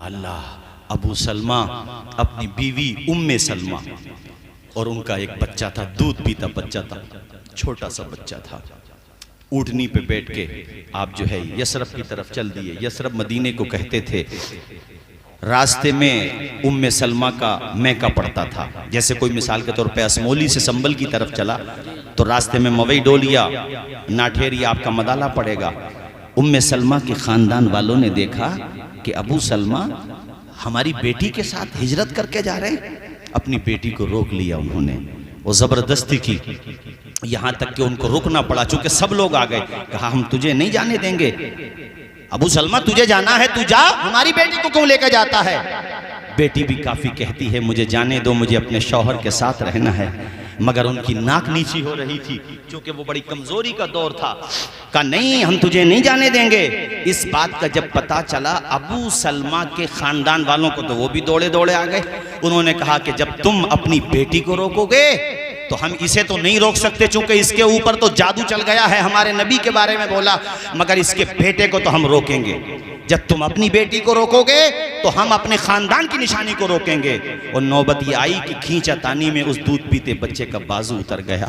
अल्लाह, अबू सलमा अपनी बीवी उम्मे सलमा और उनका एक बच्चा था, दूध पीता बच्चा था, छोटा सा बच्चा था। ऊँटनी पे बैठ के आप जो है यसरब की तरफ चल दिए। यसरब मदीने को कहते थे। रास्ते में उम्मे सलमा का मैका पड़ता था। जैसे कोई मिसाल के तौर पे असमोली से संबल की तरफ चला तो रास्ते में मवई डोलिया, नाठेरी आपका मदाला पड़ेगा। उम्मे सलमा के ख़ानदान वालों ने देखा कि अबू सलमा हमारी बेटी के साथ हिजरत करके जा रहे हैं। अपनी बेटी को रोक लिया उन्होंने, वो ज़बरदस्ती की, यहाँ तक कि उनको रुकना पड़ा। चूंकि सब लोग आ गए, कहा हम तुझे नहीं जाने देंगे। अबू सलमा तुझे जाना है तू जा, हमारी बेटी को क्यों लेकर जाता है? बेटी भी काफ़ी कहती है मुझे जाने दो, मुझे अपने शौहर के साथ रहना है। मगर उनकी नाक नीची हो रही थी, क्योंकि वो बड़ी कमजोरी का दौर था। कहा नहीं, हम तुझे नहीं जाने देंगे। इस बात का जब पता चला अबू सलमा के खानदान वालों को, तो वो भी दौड़े दौड़े आ गए। उन्होंने कहा कि जब तुम अपनी बेटी को रोकोगे तो हम इसे तो नहीं रोक सकते, चूंकि इसके ऊपर तो जादू चल गया है, हमारे नबी के बारे में बोला, मगर इसके बेटे को तो हम रोकेंगे। जब तुम अपनी बेटी को रोकोगे तो हम अपने खानदान की निशानी को रोकेंगे। और नौबत ये आई कि खींचातानी में उस दूध पीते बच्चे का बाजू उतर गया।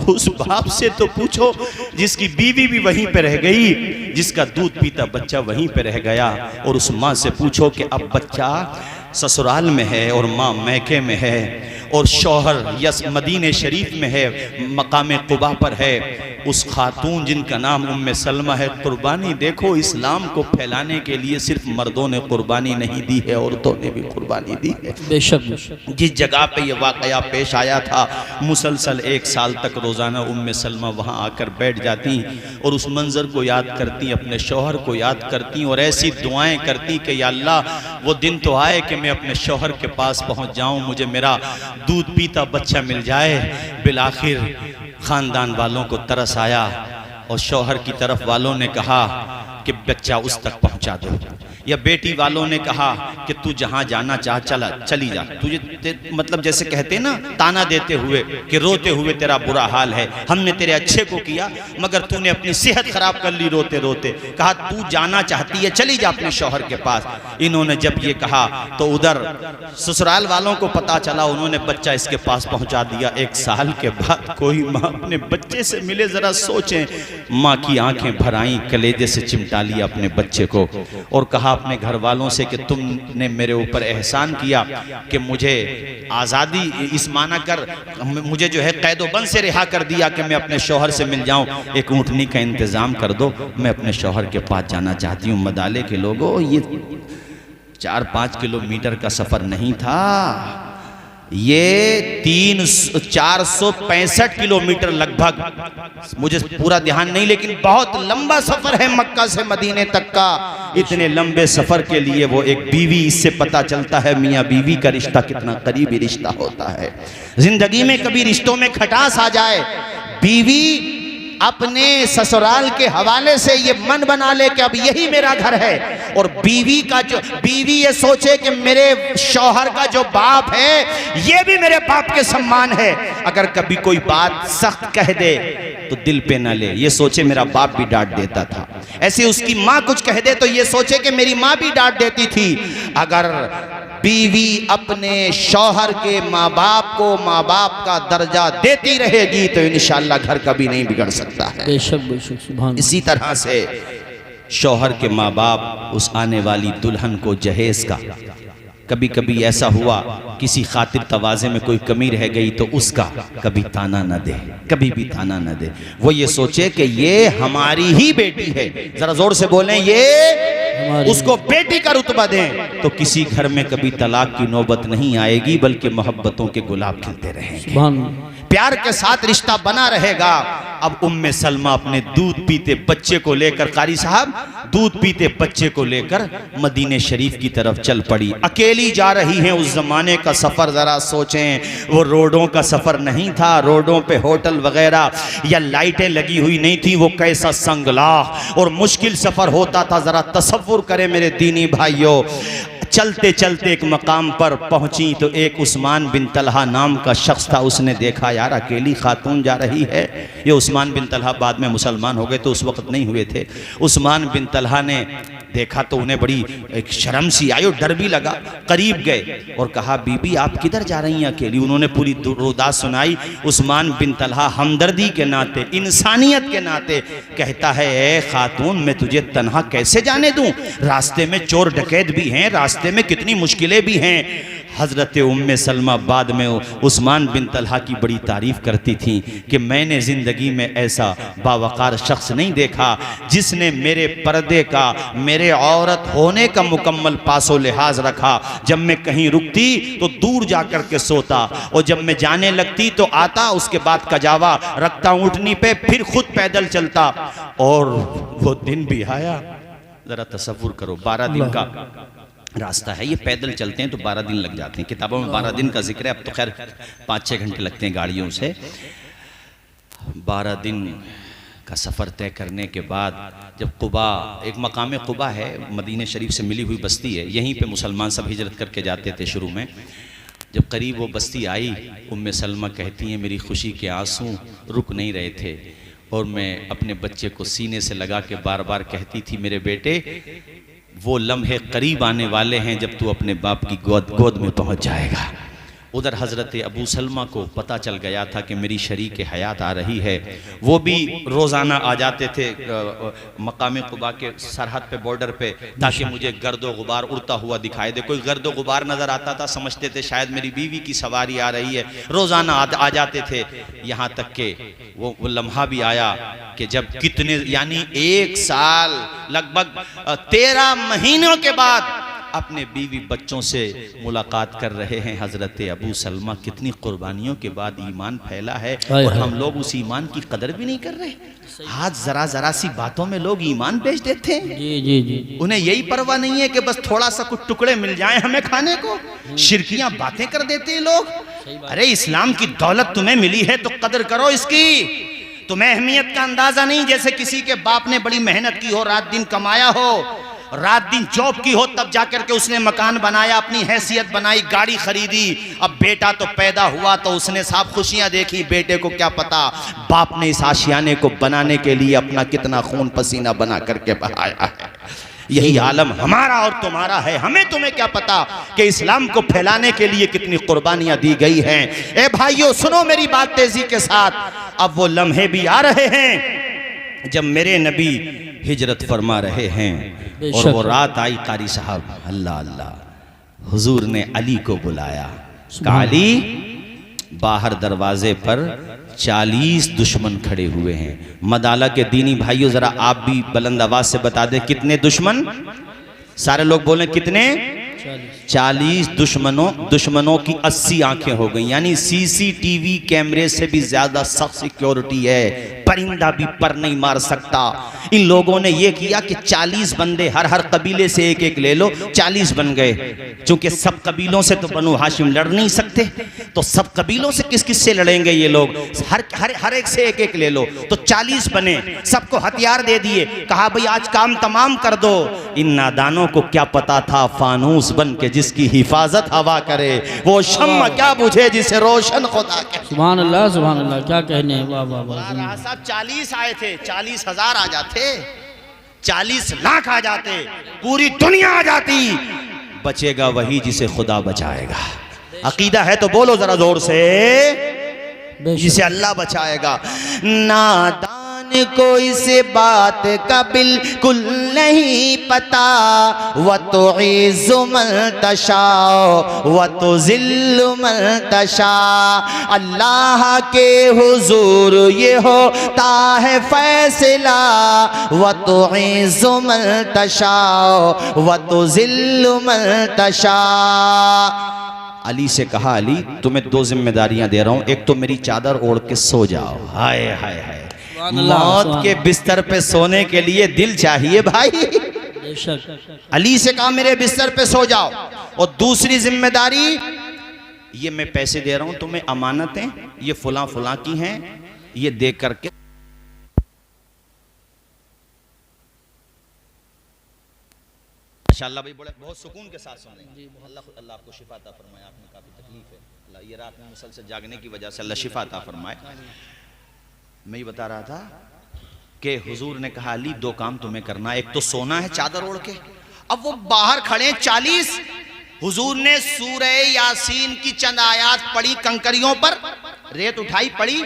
उस बाप से तो पूछो जिसकी बीवी भी वहीं पे रह गई, जिसका दूध पीता बच्चा वहीं पे रह गया। और उस माँ से पूछो कि अब बच्चा ससुराल में है और माँ मैके में है और शौहर यस मदीने शरीफ में है, मकाम कुबा पर है। उस खातून जिनका नाम उम्मे सलमा है, कुर्बानी देखो, इस्लाम को फैलाने के लिए सिर्फ मर्दों ने कुर्बानी नहीं दी है, औरतों ने भी कुर्बानी दी है। बेशक जिस जगह पे ये वाकया पेश आया था, मुसलसल 1 साल तक रोज़ाना उम्मे सलमा वहाँ आकर बैठ जाती और उस मंज़र को याद करती, अपने शौहर को याद करती और ऐसी दुआएं करती कि या अल्लाह वो दिन तो आए कि मैं अपने शौहर के पास पहुँच जाऊँ, मुझे मेरा दूध पीता बच्चा मिल जाए। बिलाखिर ख़ानदान वालों को तरस आया और शौहर की तरफ वालों ने कहा कि बच्चा उस तक पहुंचा दो, या बेटी वालों ने कहा कि तू जहां जाना चाह चली जा। तुझे मतलब जैसे कहते ना, ताना देते हुए कि रोते हुए तेरा बुरा हाल है, हमने तेरे अच्छे को किया मगर तूने अपनी सेहत खराब कर ली रोते रोते। कहा तू जाना चाहती है चली जा अपने शौहर के पास। इन्होंने जब ये कहा तो उधर ससुराल वालों को पता चला, उन्होंने बच्चा इसके पास पहुंचा दिया। 1 साल के बाद कोई माँ अपने बच्चे से मिले, जरा सोचें, माँ की आंखें भर आईं, कलेजे से चिमटा लिया अपने बच्चे को और कहा अपने घर वालों से कि तुमने मेरे ऊपर एहसान किया कि मुझे आज़ादी इस माना कर, मुझे जो है कैदोबंद से रिहा कर दिया कि मैं अपने शौहर से मिल जाऊं। एक ऊँटनी का इंतज़ाम कर दो, मैं अपने शौहर के पास जाना चाहती हूँ। मदाले के लोगों, ये 4-5 किलोमीटर का सफ़र नहीं था, ये 465 किलोमीटर लगभग, मुझे पूरा ध्यान नहीं, लेकिन बहुत लंबा सफर है मक्का से मदीने तक का। इतने लंबे सफर के लिए वो एक बीवी, इससे पता चलता है मियाँ बीवी का रिश्ता कितना करीबी रिश्ता होता है। जिंदगी में कभी रिश्तों में खटास आ जाए, बीवी अपने ससुराल के हवाले से ये मन बना ले कि अब यही मेरा घर है, और बीवी ये सोचे कि मेरे शौहर का जो बाप है ये भी मेरे बाप के सम्मान है। अगर कभी कोई बात सख्त कह दे तो दिल पे ना ले, ये सोचे मेरा बाप भी डांट देता था। ऐसे उसकी माँ कुछ कह दे तो ये सोचे कि मेरी माँ भी डांट देती थी। अगर बीवी अपने शौहर के माँ बाप को माँ बाप का दर्जा देती रहेगी तो इंशाअल्लाह घर कभी नहीं बिगड़ सकता है। बेशक। इसी तरह से शौहर के माँ बाप उस आने वाली दुल्हन को जहेज का, कभी कभी ऐसा हुआ किसी खातिर तवाज़े में कोई कमी रह गई तो उसका कभी ताना न दे, कभी भी ताना न दे। वो ये सोचे कि ये हमारी ही बेटी है, जरा जोर से बोलें, ये उसको बेटी का रुतबा दें, तो किसी घर में कभी तलाक की नौबत नहीं आएगी, बल्कि मोहब्बतों के गुलाब खिलते रहेंगे, प्यार के साथ रिश्ता बना रहेगा। अब उम्मे सलमा अपने दूध पीते बच्चे को लेकर, कारी साहब, दूध पीते बच्चे को लेकर मदीने शरीफ की तरफ चल पड़ी। अकेली जा रही हैं। उस जमाने का सफर जरा सोचें, वो रोडों का सफर नहीं था, रोडों पे होटल वगैरह या लाइटें लगी हुई नहीं थी। वो कैसा संगलाह और मुश्किल सफर होता था, जरा तसव्वुर करें मेरे दीनी भाइयों। चलते चलते एक मकाम पर पहुंची तो एक उस्मान बिन तलहा नाम का शख्स था। उसने देखा यार अकेली खातून जा रही है। ये उस्मान बिन तलहा बाद में मुसलमान हो गए तो उस वक्त नहीं हुए थे। उस्मान बिन तलहा ने देखा तो उन्हें बड़ी एक शर्म सी आई और डर भी लगा। करीब गए और कहा, बीबी आप किधर जा रही हैं अकेली? उन्होंने पूरी रोदास सुनाई। उस्मान बिन तलहा हमदर्दी के नाते, इंसानियत के नाते कहता है, ए खातून मैं तुझे तन्हा कैसे जाने दूं? रास्ते में चोर डकैत भी हैं, रास्ते में कितनी मुश्किलें भी हैं। हज़रत उम्मे सलमा बाद में उस्मान बिन तलहा की बड़ी तारीफ़ करती थी कि मैंने ज़िंदगी में ऐसा बावकार शख्स नहीं देखा जिसने मेरे पर्दे का, मेरे औरत होने का मुकम्मल पासो लिहाज रखा। जब मैं कहीं रुकती तो दूर जा कर के सोता और जब मैं जाने लगती तो आता, उसके बाद कजावा रखता ऊँटनी पे, फिर खुद पैदल चलता। और वो दिन भी आया, ज़रा तसव्वुर करो, 12 दिन का रास्ता है, ये पैदल चलते हैं तो 12 दिन लग जाते हैं। किताबों में 12 दिन का जिक्र है, अब तो खैर 5-6 घंटे लगते हैं गाड़ियों से। 12 दिन का सफ़र तय करने के बाद जब कुबा, एक मकाम कुबा है, मदीने शरीफ से मिली हुई बस्ती है, यहीं पे मुसलमान सब हिजरत करके जाते थे शुरू में। जब करीब वो बस्ती आई, उम्मे सलमा कहती हैं मेरी खुशी के आंसू रुक नहीं रहे थे और मैं अपने बच्चे को सीने से लगा के बार बार कहती थी, मेरे बेटे वो लम्हे करीब आने वाले हैं जब तू अपने बाप की गोद में पहुंच जाएगा। उधर हज़रत अबू सलमा को पता चल गया था कि मेरी शरीक हयात आ रही है। वो भी रोज़ाना आ जाते थे मकाम कुबा के सरहद पे, बॉर्डर पे, ताकि मुझे गर्दो गुबार उड़ता हुआ दिखाई दे। कोई गर्दो गुबार नज़र आता था, समझते थे शायद मेरी बीवी की सवारी आ रही है, रोज़ाना आ जाते थे। यहाँ तक के वो लम्हा भी आया कि जब कितने, यानी 1 साल लगभग 13 महीनों के बाद अपने बीवी बच्चों से मुलाकात कर रहे हैं हज़रत अबू सलमा। कितनी कुर्बानियों के बाद ईमान फैला है और हम लोग उस ईमान की कदर भी नहीं कर रहे। आज जरा सी बातों में लोग ईमान बेच देते हैं। जी। उन्हें यही परवाह नहीं है कि बस थोड़ा सा कुछ टुकड़े मिल जाएं हमें खाने को। शिरकियां बातें कर देते हैं लोग। अरे इस्लाम की दौलत तुम्हें मिली है तो कदर करो इसकी। तुम्हें अहमियत का अंदाजा नहीं, जैसे किसी के बाप ने बड़ी मेहनत की हो, रात दिन कमाया हो, रात दिन जॉब की हो, तब जाकर के उसने मकान बनाया, अपनी हैसियत बनाई, गाड़ी खरीदी। अब बेटा तो पैदा हुआ तो उसने साफ खुशियां देखी, बेटे को क्या पता बाप ने इस आशियाने को बनाने के लिए अपना कितना खून पसीना बना करके बहाया है। यही आलम हमारा और तुम्हारा है। हमें तुम्हें क्या पता कि इस्लाम को फैलाने के लिए कितनी कुर्बानियां दी गई हैं। ए भाइयों सुनो मेरी बात तेजी के साथ। अब वो लम्हे भी आ रहे हैं जब मेरे नबी हिजरत फरमा रहे हैं और वो रात आई, कारी साहब, अल्लाह अल्लाह, हुजूर ने अली को बुलाया। अली, बाहर दरवाजे पर 40 दुश्मन खड़े हुए हैं। मदाला के दीनी भाइयों जरा आप भी बुलंद आवाज से बता दें कितने दुश्मन? सारे लोग बोले कितने? 40 दुश्मनों की 80 आंखें हो गई, यानी सीसीटीवी कैमरे से भी ज्यादा सख्त सिक्योरिटी है। परिंदा भी पर नहीं मार सकता। इन लोगों ने ये किया कि 40 बंदे, हर कबीले से एक एक ले लो, 40 बन गए। चूंकि सब कबीलों से तो बनु हाशिम लड़ नहीं सकते, तो सब कबीलों से किस किस से लड़ेंगे ये लोग? हर एक से एक एक ले लो, तो 40 बने। सबको हथियार दे दिए, कहा भाई आज काम तमाम कर दो। इन नादानों को क्या पता था फानूस बन के जिसकी हिफाजत हवा करे, वो शम्मा क्या बुझे जिसे रोशन खुदा करे। सुभान अल्लाह, सुभान अल्लाह, क्या कहने। वाह वाह वाह। 40 आए थे, 40,000 आ जाते, 40 लाख आ जाते, पूरी दुनिया आ जाती, बचेगा वही जिसे खुदा बचाएगा। अकीदा है तो बोलो जरा जोर से, जिसे अल्लाह बचाएगा। नादान को इस बात का बिल्कुल नहीं पता, व तो इज़्ज़ु मन तशा व तो ज़िल्लु मन तशा। अल्लाह के हुजूर ये होता है फैसला, व तो इज़्ज़ु मन तशा व तो ज़िल्लु मन तशा। अली से कहा, अली तुम्हें 2 जिम्मेदारियां दे रहा हूं, एक तो मेरी चादर ओढ़ के सो जाओ। हाय हाय हाय, मौत के बिस्तर पे सोने के लिए दिल चाहिए भाई। अली से कहा मेरे बिस्तर पे सो जाओ। और दूसरी जिम्मेदारी, ये मैं पैसे दे रहा हूं तुम्हें, अमानतें, ये फुला फुला की हैं, ये दे करके माशाअल्लाह भाई बड़े बहुत सुकून के साथ सुन रहे हैं। अल्लाह आपको शिफा अता फरमाए। आप में काफ़ी तकलीफ है, अल्लाह ये रात में मुसलसल जागने की वजह से अल्लाह शिफा अता फरमाए। मैं ये बता रहा था कि हुजूर ने कहा अली दो काम तुम्हें करना, एक तो सोना है चादर ओढ़ के। अब वो बाहर खड़े 40, हुजूर ने सूरह यासीन की चंद आयात पढ़ी, कंकरियों पर रेत उठाई पड़ी,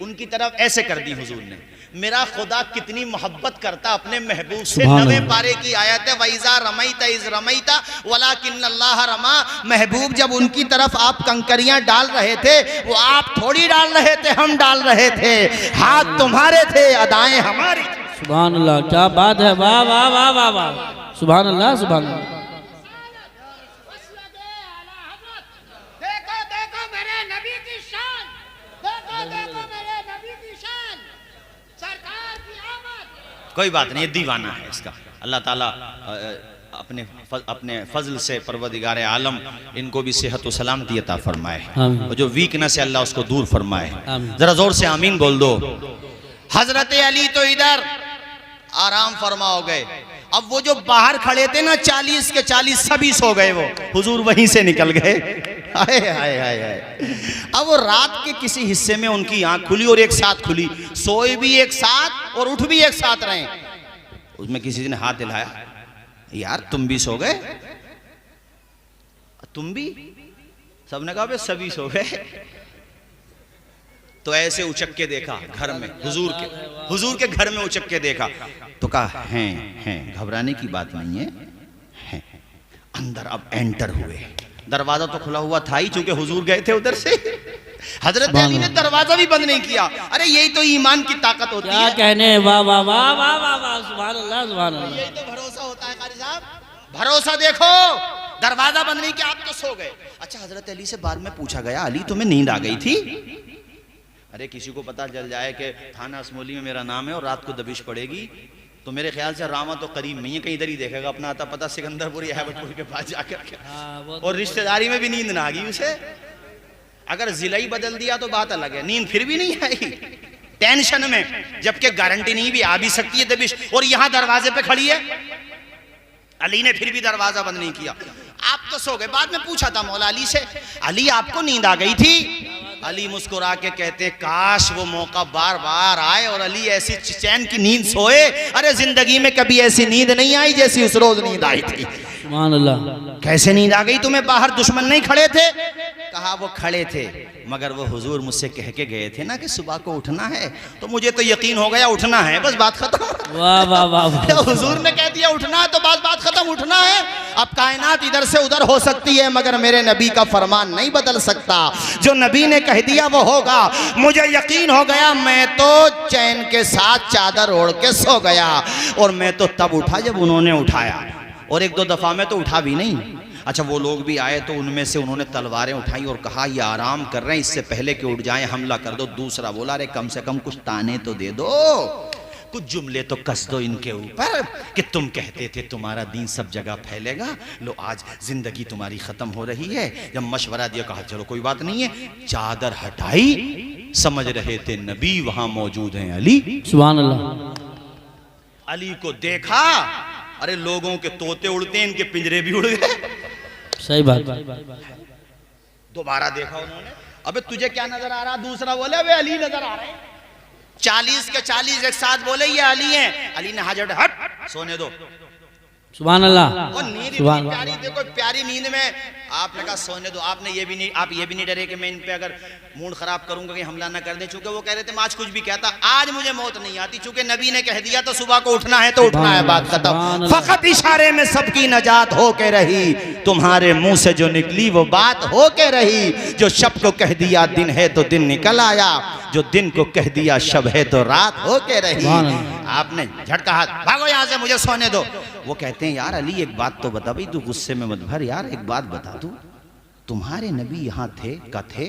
उनकी तरफ ऐसे कर दी हुजूर ने। मेरा खुदा कितनी मोहब्बत करता अपने महबूब से। 9वें पारे की आयत है, वैज़ा रमैता इज़ रमैता वलाकिन्नल्लाह रमा। महबूब जब उनकी तरफ आप कंकरियां डाल रहे थे, वो आप थोड़ी डाल रहे थे, हम डाल रहे थे। हाथ तुम्हारे थे, अदाएं हमारी। सुभान अल्लाह, क्या बात है, वाह वाह वाह वाह वाह, सुभान अल्लाह सुभान अल्लाह। देखो देखो मेरे नबी की शान, देखो देखो मेरे नबी की शान, सरकार की आमद। कोई बात नहीं, ये दीवाना है इसका। अल्लाह ताला अपने फजल से परवरदिगार आलम इनको भी सेहत व सलामती अता फरमाए, और जो वीकनेस है अल्लाह उसको दूर फरमाए। जरा जोर से आमीन बोल दो। हजरत अली तो इधर आराम फरमा हो गए। अब वो जो बाहर खड़े थे ना 40 के 40 सभी सो गए, वो हुजूर वहीं से निकल गए। हाय हाय हाय हाय। अब वो रात के किसी हिस्से में उनकी आंख खुली और एक साथ खुली, सोए भी एक साथ और उठ भी एक साथ रहे। उसमें किसी ने हाथ हिलाया, यार तुम भी सो गए, तुम भी? सबने कहा सभी सो गए। तो ऐसे उचक के देखा घर में, हुजूर के घर में उचक के देखा तो कहा हैं, घबराने की बात नहीं है। अंदर अब एंटर हुए, दरवाजा तो खुला हुआ था ही, चूंकि हुजूर गए थे उधर से। हजरत अली ने दरवाजा भी बंद नहीं किया। अरे यही तो ईमान की ताकत होती है। क्या कहने, वाह वाह वाह वाह वाह वाह, सुभान अल्लाह सुभान अल्लाह। यही तो भरोसा होता है कारी साहब, भरोसा। देखो दरवाजा बंद नहीं किया, आप तो सो गए। अच्छा, हजरत अली से बाद में पूछा गया, अली तुम्हें नींद आ गई थी? अरे किसी को पता चल जाए कि थाना असमोली में मेरा नाम है और रात को दबिश पड़ेगी, तो मेरे ख्याल से रामा तो करीब नहीं है, कहीं इधर ही देखेगा अपना आता पता सिकंदरपुर या हैबतपुर के पास जाकर के। और रिश्तेदारी में भी नींद ना आ गई उसे। अगर जिला ही बदल दिया तो बात अलग है, नींद फिर भी नहीं आई, टेंशन में, जबकि गारंटी नहीं भी आ भी सकती है दबिश। और यहां दरवाजे पे खड़ी है, अली ने फिर भी दरवाजा बंद नहीं किया। आप तो सो गए। बाद में पूछा था मौला अली से, अली आपको नींद आ गई थी? अली मुस्कुरा के कहते हैं, काश वो मौका बार बार आए और अली ऐसी चैन की नींद सोए। अरे जिंदगी में कभी ऐसी नींद नहीं आई जैसी उस रोज नींद आई थी। सुभान अल्लाह। कैसे नींद आ गई तुम्हें? बाहर दुश्मन नहीं खड़े थे? कहा वो खड़े थे, मगर वो हुजूर मुझसे कह के गए थे ना कि सुबह को उठना है, तो मुझे तो यकीन हो गया उठना है, बस बात खत्म। वाह वाह वाह वाह। हुजूर ने कह दिया उठना है तो बात खत्म, उठना है। अब कायनात इधर से उधर हो सकती है, मगर मेरे नबी का फरमान नहीं बदल सकता। जो नबी ने कह दिया वो होगा। मुझे यकीन हो गया, मैं तो चैन के साथ चादर ओढ़ के सो गया। और मैं तो तब उठा जब उन्होंने उठाया, और एक दो दफा में तो उठा भी नहीं। अच्छा, वो लोग भी आए तो उनमें से उन्होंने तलवारें उठाई और कहा ये आराम कर रहे हैं, इससे पहले कि उठ जाएं हमला कर दो। दूसरा बोला, अरे कम से कम कुछ ताने तो दे दो, कुछ जुमले तो कस दो इनके ऊपर कि तुम कहते थे तुम्हारा दीन सब जगह फैलेगा, लो आज जिंदगी तुम्हारी खत्म हो रही है। जब मशवरा दिया, कहा चलो कोई बात नहीं है। चादर हटाई, समझ रहे थे नबी वहां मौजूद हैं। अली, सुभान अल्लाह। अली को देखा, अरे लोगों के तोते उड़ते हैं, इनके पिंजरे भी उड़ गए। सही बात। दोबारा देखा उन्होंने, अबे तुझे क्या नजर आ रहा? दूसरा बोले, अबे अली नजर आ रहे हैं। 40 के 40 एक साथ बोले ये अली हैं। अली ने हाथ हट, सोने दो। सुभान अल्लाह। और नींद इतनी प्यारी, देखो प्यारी नींद में आपने कहा सोने दो। आपने ये भी नहीं, आप ये भी नहीं डरे कि मैं इन पे अगर मूड खराब करूंगा कि हमला ना कर दे, चूंकि वो कह रहे थे मैं आज कुछ भी कहता, आज मुझे मौत नहीं आती, चूंकि नबी ने कह दिया तो सुबह को उठना है तो उठना है, बात खत्म। फकत इशारे में सबकी नजात हो के रही, तुम्हारे मुंह से जो निकली वो बात हो के रही। जो शब को कह दिया दिन है तो दिन निकल आया, जो दिन को कह दिया शब है तो रात हो के रही। आपने झटका हाथ, भागो यहां से, मुझे सोने दो। वो कहते हैं, यार अली एक बात तो बता भाई, तू गुस्से में मत भर यार, एक बात बता तू, तुम्हारे नबी यहाँ थे का थे?